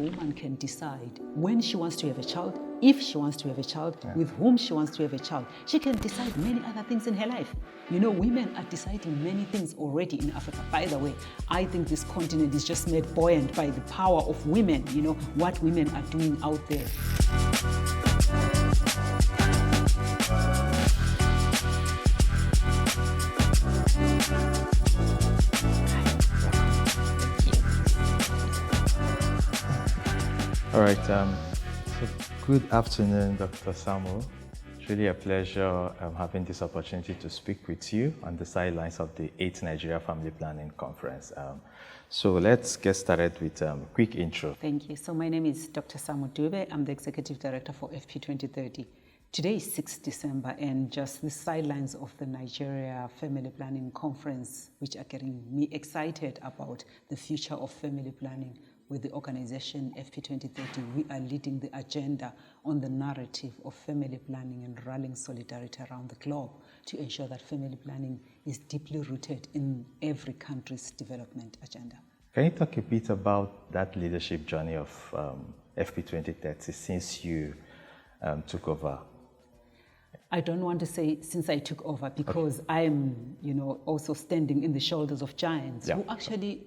woman can decide when she wants to have a child, if she wants to have a child, with whom she wants to have a child. She can decide many other things in her life. You know, women are deciding many things already in Africa. By the way, I think this continent is just made buoyant by the power of women, you know, what women are doing out there. All right, so good afternoon, Dr. Samu. It's really a pleasure having this opportunity to speak with you on the sidelines of the 8th Nigeria Family Planning Conference. So let's get started with a quick intro. Thank you. So my name is Dr. Samukeliso Dube. I'm the Executive Director for FP2030. Today is 6th December, and just the sidelines of the Nigeria Family Planning Conference, which are getting me excited about the future of family planning. With the organization FP2030, we are leading the agenda on the narrative of family planning and rallying solidarity around the globe to ensure that family planning is deeply rooted in every country's development agenda. Can you talk a bit about that leadership journey of FP2030 since you took over? I don't want to say since I took over, because I am, you know, also standing in the shoulders of giants who actually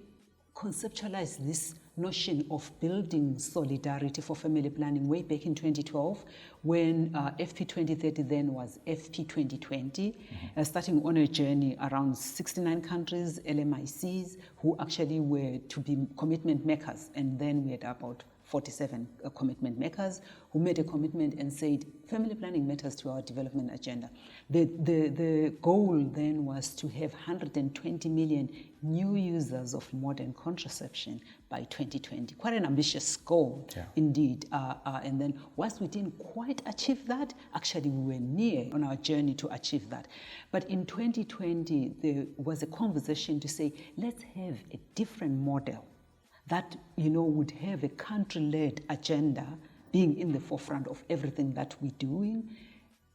conceptualized this notion of building solidarity for family planning way back in 2012, when FP2030 then was FP2020, starting on a journey around 69 countries, LMICs, who actually were to be commitment makers. And then we had about 47 commitment makers who made a commitment and said, family planning matters to our development agenda. The goal then was to have 120 million new users of modern contraception by 2020. Quite an ambitious goal, indeed. And then once we didn't quite achieve that, actually we were near on our journey to achieve that. But in 2020, there was a conversation to say, let's have a different model that, you know, would have a country-led agenda being in the forefront of everything that we're doing.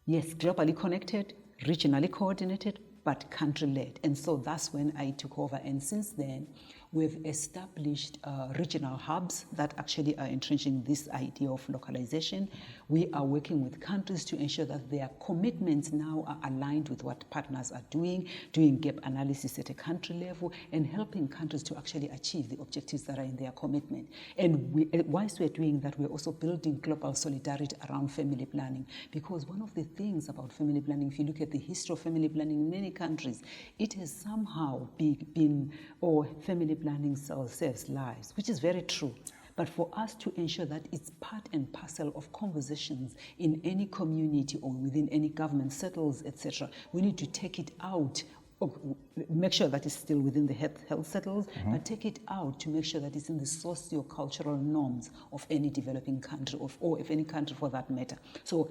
Yes, globally connected, regionally coordinated, but country-led. And so that's when I took over. And since then, we've established regional hubs that actually are entrenching this idea of localization. We are working with countries to ensure that their commitments now are aligned with what partners are doing gap analysis at a country level, and helping countries to actually achieve the objectives that are in their commitment. And whilst we're doing that, we're also building global solidarity around family planning, because one of the things about family planning, if you look at the history of family planning in many countries, it has somehow been, or family planning saves lives, which is very true. But for us to ensure that it's part and parcel of conversations in any community or within any government circles, etc., we need to take it out, make sure that it's still within the health circles, but take it out to make sure that it's in the socio-cultural norms of any developing country, or of any country for that matter. So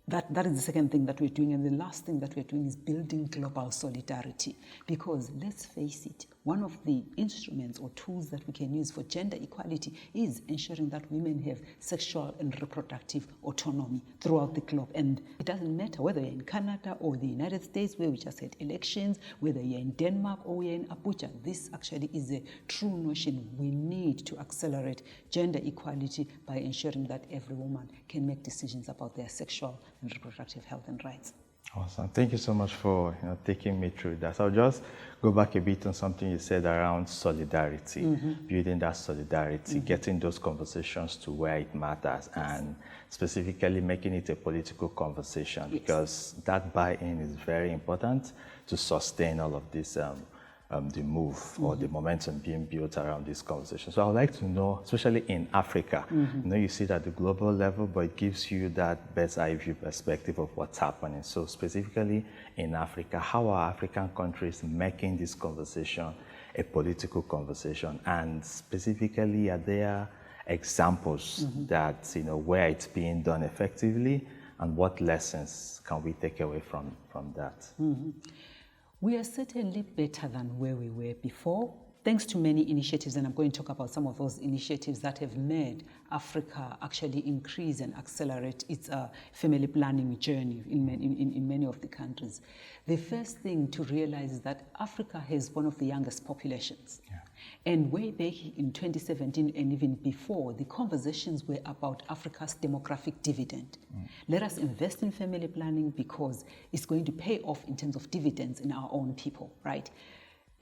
that is the second thing that we're doing. And the last thing that we're doing is building global solidarity. Because let's face it, one of the instruments or tools that we can use for gender equality is ensuring that women have sexual and reproductive autonomy throughout the globe. And it doesn't matter whether you're in Canada or the United States, where we just had elections, whether you're in Denmark or you're in Abuja. This actually is a true notion. We need to accelerate gender equality by ensuring that every woman can make decisions about their sexual and reproductive health and rights. Awesome. Thank you so much for taking me through that. So I'll just go back a bit on something you said around solidarity, building that solidarity, getting those conversations to where it matters, and specifically making it a political conversation, because that buy-in is very important to sustain all of this, the move or the momentum being built around this conversation. So I would like to know, especially in Africa, you know, you see it at the global level, but it gives you that bird's eye view perspective of what's happening. So specifically in Africa, how are African countries making this conversation a political conversation? And specifically, are there examples that, you know, where it's being done effectively, and what lessons can we take away from that? We are certainly better than where we were before, thanks to many initiatives, and I'm going to talk about some of those initiatives that have made Africa actually increase and accelerate its family planning journey in many of the countries. The first thing to realize is that Africa has one of the youngest populations. Yeah. And way back in 2017 and even before, the conversations were about Africa's demographic dividend. Let us invest in family planning because it's going to pay off in terms of dividends in our own people, right?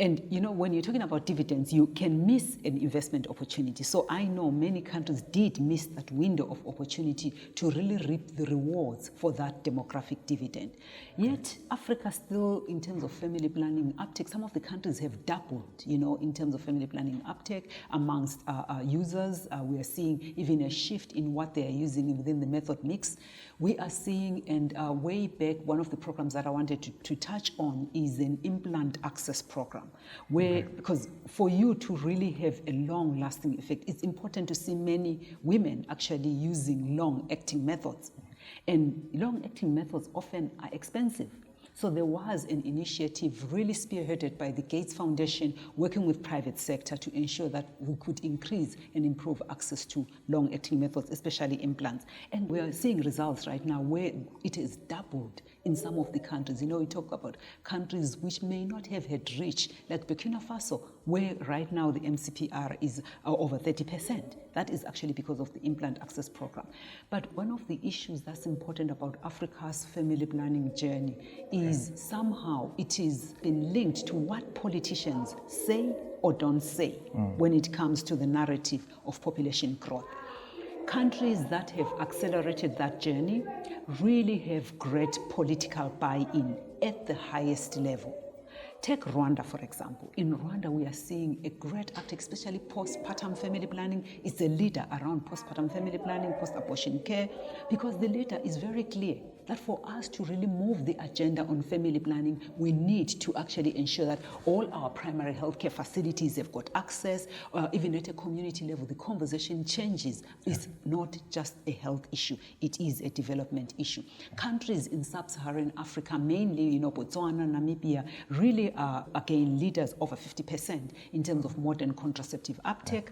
And you know, when you're talking about dividends, you can miss an investment opportunity. So I know many countries did miss that window of opportunity to really reap the rewards for that demographic dividend. Yet Africa still, in terms of family planning uptake, some of the countries have doubled, you know, in terms of family planning uptake amongst users. We are seeing even a shift in what they are using within the method mix. We are seeing, and way back, one of the programs that I wanted to touch on is an implant access program. Where, because for you to really have a long-lasting effect, it's important to see many women actually using long-acting methods. And long-acting methods often are expensive. So there was an initiative really spearheaded by the Gates Foundation working with private sector to ensure that we could increase and improve access to long-acting methods, especially implants. And we are seeing results right now where it has doubled in some of the countries. You know, we talk about countries which may not have had reach, like Burkina Faso, where right now the MCPR is over 30%. That is actually because of the implant access program. But one of the issues that's important about Africa's family planning journey is somehow it is been linked to what politicians say or don't say when it comes to the narrative of population growth. Countries that have accelerated that journey really have great political buy-in at the highest level. Take Rwanda, for example. In Rwanda, we are seeing a great uptake, especially postpartum family planning. It's a leader around postpartum family planning, post-abortion care, because the leader is very clear that for us to really move the agenda on family planning, we need to actually ensure that all our primary healthcare facilities have got access, even at a community level, the conversation changes. It's not just a health issue, it is a development issue. Countries in sub-Saharan Africa, mainly, you know, Botswana, Namibia, really are, again, leaders over 50% in terms of modern contraceptive uptake.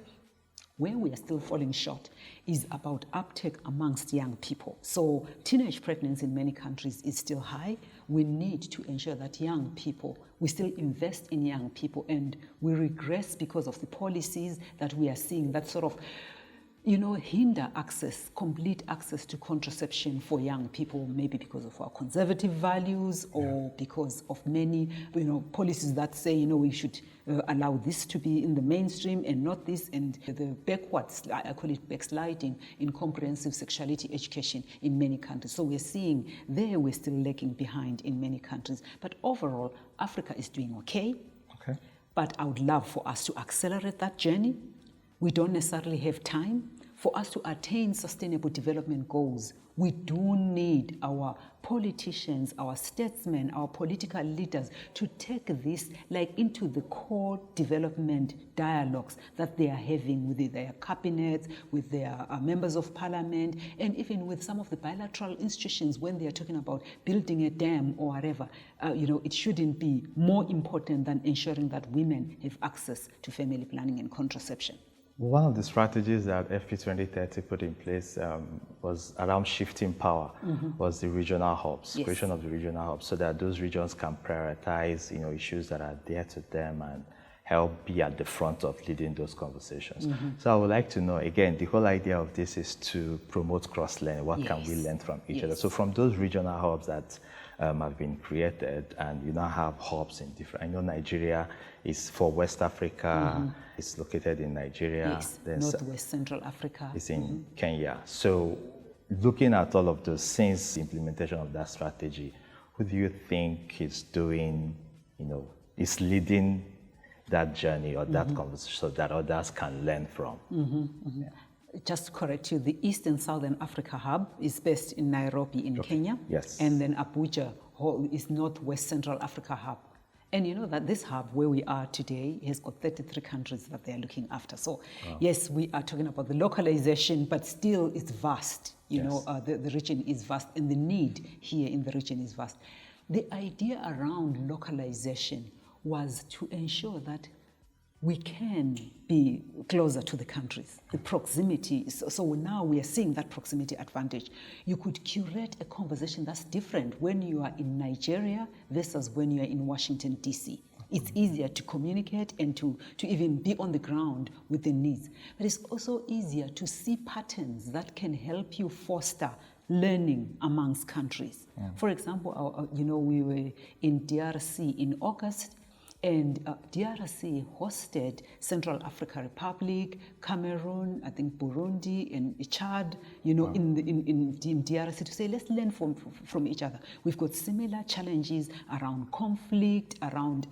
Where we are still falling short is about uptake amongst young people. So teenage pregnancy in many countries is still high. We need to ensure that young people, we still invest in young people, and we regress because of the policies that we are seeing that sort of, you know, hinder access, complete access to contraception for young people, maybe because of our conservative values or because of many, you know, policies that say, you know, we should allow this to be in the mainstream and not this, and the backwards, I call it backsliding in comprehensive sexuality education in many countries. So we're seeing there we're still lagging behind in many countries. But overall, Africa is doing okay. But I would love for us to accelerate that journey. We don't necessarily have time. For us to attain sustainable development goals, we do need our politicians, our statesmen, our political leaders to take this like into the core development dialogues that they are having with their cabinets, with their members of parliament, and even with some of the bilateral institutions when they are talking about building a dam or whatever. You know, it shouldn't be more important than ensuring that women have access to family planning and contraception. One of the strategies that FP2030 put in place was around shifting power, was the regional hubs, creation of the regional hubs, so that those regions can prioritize, you know, issues that are dear to them and help be at the front of leading those conversations. So I would like to know, again, the whole idea of this is to promote cross-learning. What can we learn from each other? So from those regional hubs that have been created, and you now have hubs in different, I know Nigeria is for West Africa, it's located in Nigeria. Yes, Northwest Central Africa. It's in Kenya. So looking at all of those since the implementation of that strategy, who do you think is doing, you know, is leading that journey or that conversation so that others can learn from? Just to correct you, the East and Southern Africa Hub is based in Nairobi in Kenya. Yes. And then Abuja is Northwest Central Africa Hub. And you know that this hub where we are today has got 33 countries that they are looking after. So yes, we are talking about the localization, but still it's vast. You know, the region is vast and the need here in the region is vast. The idea around localization was to ensure that we can be closer to the countries. The proximity, so now we are seeing that proximity advantage. You could curate a conversation that's different when you are in Nigeria versus when you are in Washington, D.C. It's easier to communicate and to even be on the ground with the needs. But it's also easier to see patterns that can help you foster learning amongst countries. For example, we were in DRC in August, and DRC hosted Central African Republic, Cameroon, I think Burundi, and Chad, in DRC to say, let's learn from each other. We've got similar challenges around conflict, around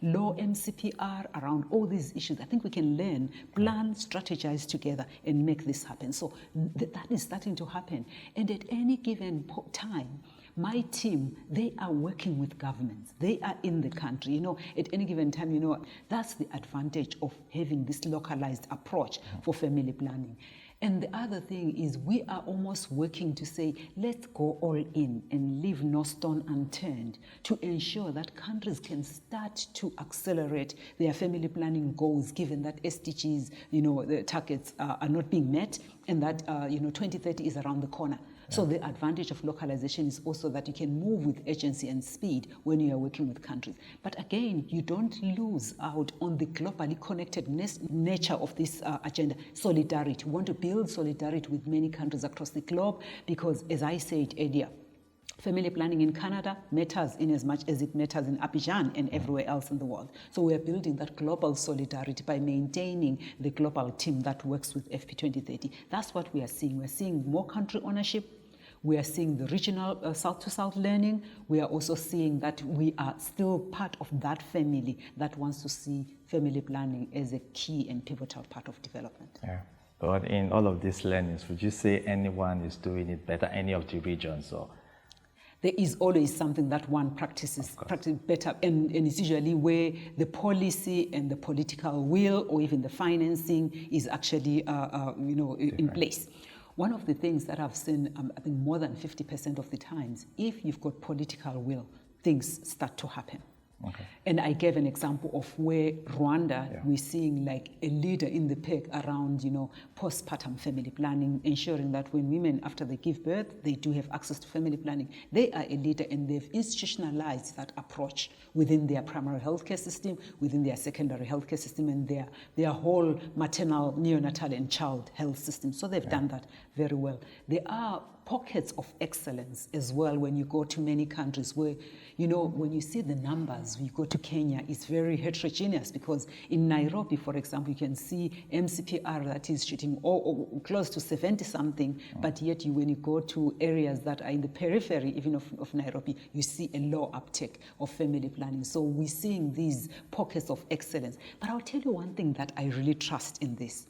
low MCPR, around all these issues. I think we can learn, plan, strategize together, and make this happen. So that is starting to happen. And at any given time, my team, they are working with governments. They are in the country. At any given time, that's the advantage of having this localized approach for family planning. And the other thing is we are almost working to say, let's go all in and leave no stone unturned to ensure that countries can start to accelerate their family planning goals, given that SDGs, the targets are not being met, and that, 2030 is around the corner. So the advantage of localization is also that you can move with urgency and speed when you are working with countries. But again, you don't lose out on the globally connected nature of this agenda, solidarity. We want to build solidarity with many countries across the globe because, as I said earlier, family planning in Canada matters in as much as it matters in Abidjan and everywhere else in the world. So we are building that global solidarity by maintaining the global team that works with FP2030. That's what we are seeing. We're seeing more country ownership. We are seeing the regional South-to-South learning. We are also seeing that we are still part of that family that wants to see family planning as a key and pivotal part of development. Yeah. But in all of these learnings, would you say anyone is doing it better, any of the regions? Or there is always something that one practices better, and it's usually where the policy and the political will or even the financing is actually in place. One of the things that I've seen, I think more than 50% of the times, if you've got political will, things start to happen. Okay. And I gave an example of where Rwanda, we're seeing like a leader in the pack around, postpartum family planning, ensuring that when women, after they give birth, they do have access to family planning. They are a leader and they've institutionalized that approach within their primary healthcare system, within their secondary healthcare system, and their whole maternal, neonatal, and child health system. So they've done that very well. There are pockets of excellence as well when you go to many countries where, when you see the numbers, you go to Kenya, it's very heterogeneous because in Nairobi, for example, you can see MCPR that is shooting close to 70-something, but yet when you go to areas that are in the periphery even of Nairobi, you see a low uptake of family planning. So we're seeing these pockets of excellence. But I'll tell you one thing that I really trust in this.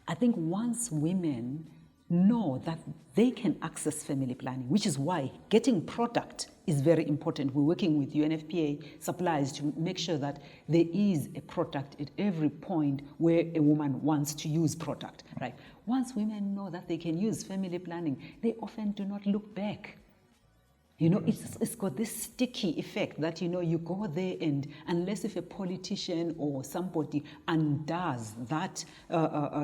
I think once women know that they can access family planning, which is why getting product is very important. We're working with UNFPA suppliers to make sure that there is a product at every point where a woman wants to use product, right? Once women know that they can use family planning, they often do not look back. It's got this sticky effect that, you go there and unless if a politician or somebody undoes that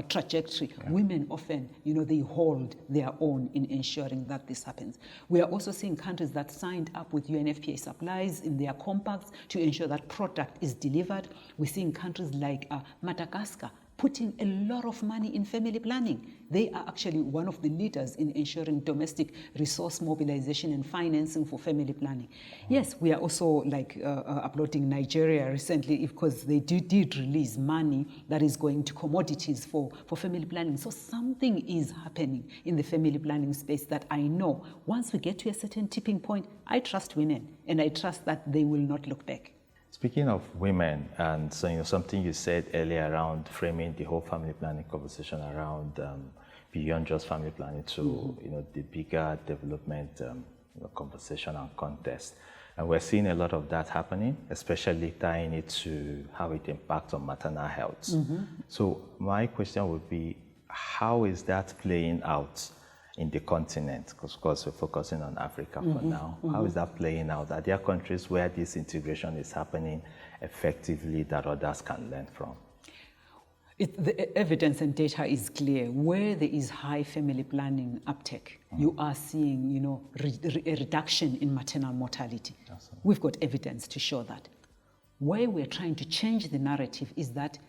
trajectory, women often, they hold their own in ensuring that this happens. We are also seeing countries that signed up with UNFPA supplies in their compacts to ensure that product is delivered. We're seeing countries like Madagascar putting a lot of money in family planning. They are actually one of the leaders in ensuring domestic resource mobilization and financing for family planning. Yes, we are also uploading Nigeria recently because they did release money that is going to commodities for family planning. So something is happening in the family planning space that I know once we get to a certain tipping point, I trust women and I trust that they will not look back. Speaking of women, and so something you said earlier around framing the whole family planning conversation around beyond just family planning to the bigger development conversation and context, and we're seeing a lot of that happening, especially tying it to how it impacts on maternal health. So my question would be, how is that playing out in the continent? Because of course we're focusing on Africa for now. How is that playing out? Are there countries where this integration is happening effectively that others can learn from? The evidence and data is clear. Where there is high family planning uptake, you are seeing, a reduction in maternal mortality. Absolutely. We've got evidence to show that. Where we're trying to change the narrative is that,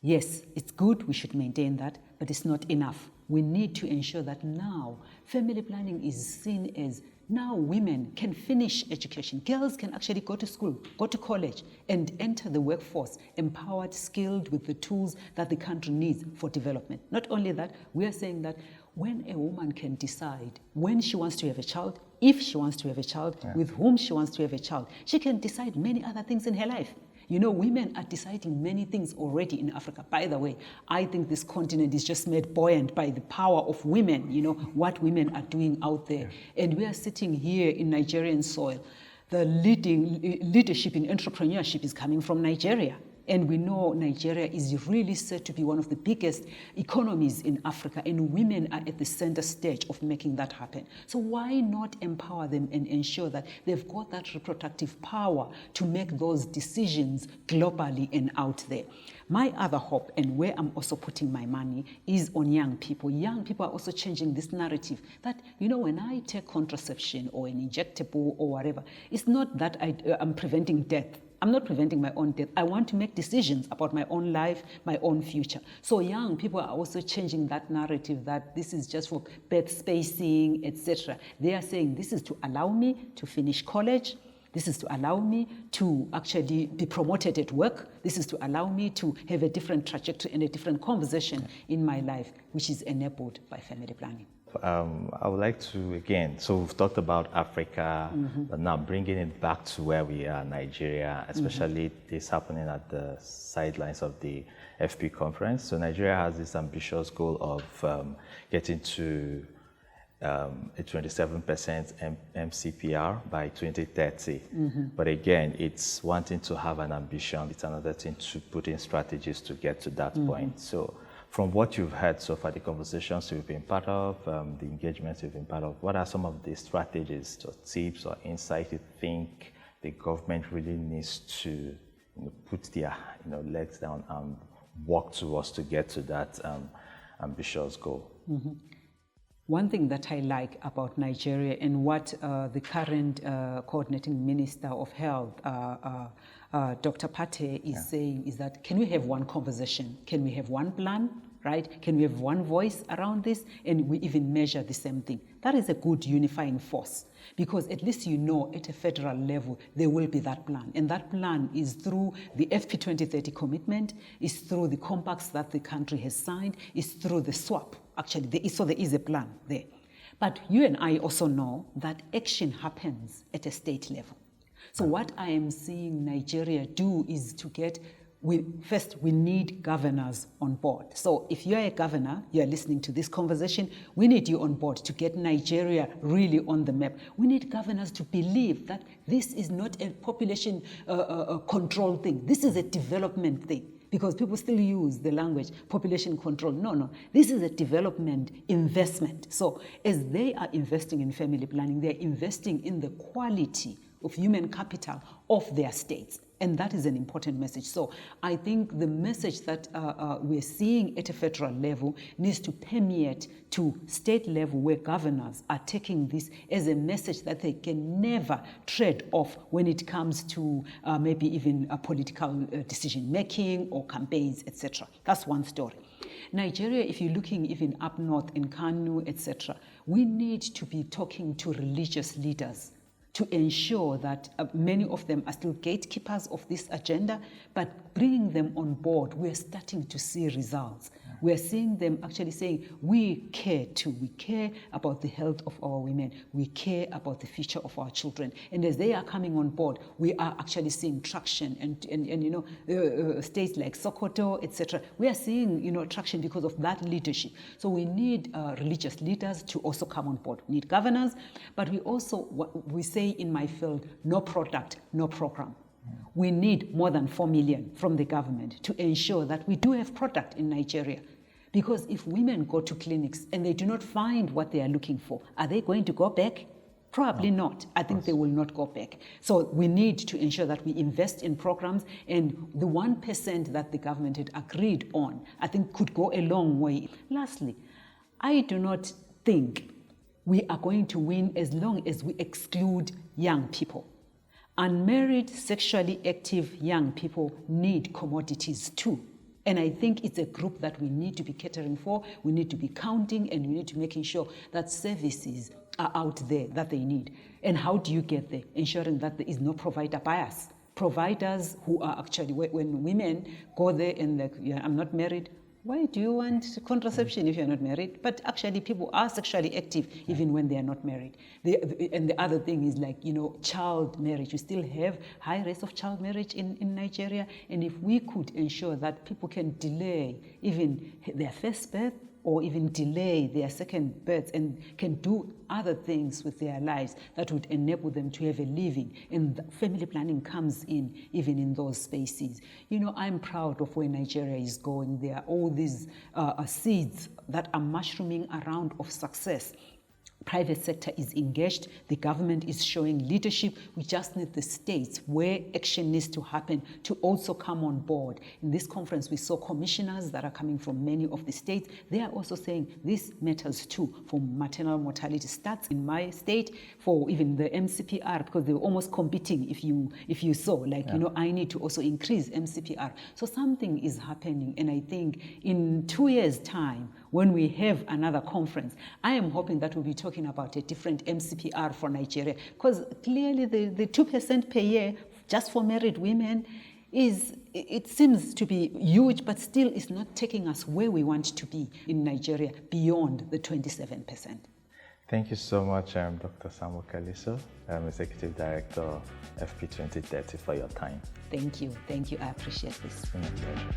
yes, it's good, we should maintain that, but it's not enough. We need to ensure that now family planning is seen as now women can finish education. Girls can actually go to school, go to college, and enter the workforce, empowered, skilled with the tools that the country needs for development. Not only that, we are saying that when a woman can decide when she wants to have a child, if she wants to have a child, with whom she wants to have a child, she can decide many other things in her life. Women are deciding many things already in Africa. By the way, I think this continent is just made buoyant by the power of women, what women are doing out there. And we are sitting here in Nigerian soil. The leadership in entrepreneurship is coming from Nigeria. And we know Nigeria is really set to be one of the biggest economies in Africa, and women are at the center stage of making that happen. So why not empower them and ensure that they've got that reproductive power to make those decisions globally and out there? My other hope, and where I'm also putting my money, is on young people. Young people are also changing this narrative that, when I take contraception or an injectable or whatever, it's not that I'm preventing death. I'm not preventing my own death. I want to make decisions about my own life, my own future. So young people are also changing that narrative that this is just for birth spacing, etc. They are saying this is to allow me to finish college. This is to allow me to actually be promoted at work. This is to allow me to have a different trajectory and a different conversation in my life, which is enabled by family planning. I would like to, again, so we've talked about Africa, but now bringing it back to where we are, Nigeria, especially this happening at the sidelines of the FP conference. So Nigeria has this ambitious goal of getting to a 27% MCPR by 2030. But again, it's one thing to have an ambition, it's another thing to put in strategies to get to that point. So from what you've heard so far, the conversations you've been part of, the engagements you've been part of, what are some of the strategies or tips or insights you think the government really needs to put their legs down and work towards to get to that ambitious goal? One thing that I like about Nigeria and what the current coordinating minister of health, Dr. Pate, is saying is that, can we have one conversation? Can we have one plan, right? Can we have one voice around this? And we even measure the same thing. That is a good unifying force, because at least at a federal level, there will be that plan. And that plan is through the FP2030 commitment, is through the compacts that the country has signed, is through the swap. Actually, there is a plan there. But you and I also know that action happens at a state level. So what I am seeing Nigeria do is to get, first we need governors on board. So if you're a governor, you're listening to this conversation, we need you on board to get Nigeria really on the map. We need governors to believe that this is not a population control thing. This is a development thing. Because people still use the language population control. No, this is a development investment. So as they are investing in family planning, they're investing in the quality of human capital of their states. And that is an important message. So I think the message that we're seeing at a federal level needs to permeate to state level, where governors are taking this as a message that they can never trade off when it comes to maybe even political decision making or campaigns, etc. That's one story. Nigeria, if you're looking even up north in Kanu, etc., we need to be talking to religious leaders to ensure that many of them are still gatekeepers of this agenda, but bringing them on board, we're starting to see results. We're seeing them actually saying, we care too. We care about the health of our women. We care about the future of our children. And as they are coming on board, we are actually seeing traction. And states like Sokoto, etc., we are seeing, traction because of that leadership. So we need religious leaders to also come on board. We need governors, but we also, we say in my field, no product, no program. We need more than 4 million from the government to ensure that we do have product in Nigeria. Because if women go to clinics and they do not find what they are looking for, are they going to go back? Probably not. I think they will not go back. So we need to ensure that we invest in programs, and the 1% that the government had agreed on, I think could go a long way. Lastly, I do not think we are going to win as long as we exclude young people. Unmarried, sexually active young people need commodities too. And I think it's a group that we need to be catering for, we need to be counting, and we need to be making sure that services are out there that they need. And how do you get there? Ensuring that there is no provider bias. Providers who are actually, when women go there and like, yeah, I'm not married, why do you want contraception if you're not married? But actually people are sexually active even when they are not married. And the other thing is like, child marriage. We still have high rates of child marriage in Nigeria. And if we could ensure that people can delay even their first birth or even delay their second birth and can do other things with their lives that would enable them to have a living. And family planning comes in even in those spaces. I'm proud of where Nigeria is going. There are all these seeds that are mushrooming around of success. Private sector is engaged, the government is showing leadership. We just need the states where action needs to happen to also come on board. In this conference, we saw commissioners that are coming from many of the states. They are also saying this matters too for maternal mortality stats in my state, for even the MCPR, because they were almost competing if you saw, I need to also increase MCPR. So something is happening, and I think in 2 years' time, when we have another conference, I am hoping that we'll be talking about a different MCPR for Nigeria, because clearly the 2% per year just for married women it seems to be huge, but still is not taking us where we want to be in Nigeria beyond the 27%. Thank you so much, Dr. Samukeliso, Executive Director of FP2030, for your time. Thank you. I appreciate this. It's been a pleasure.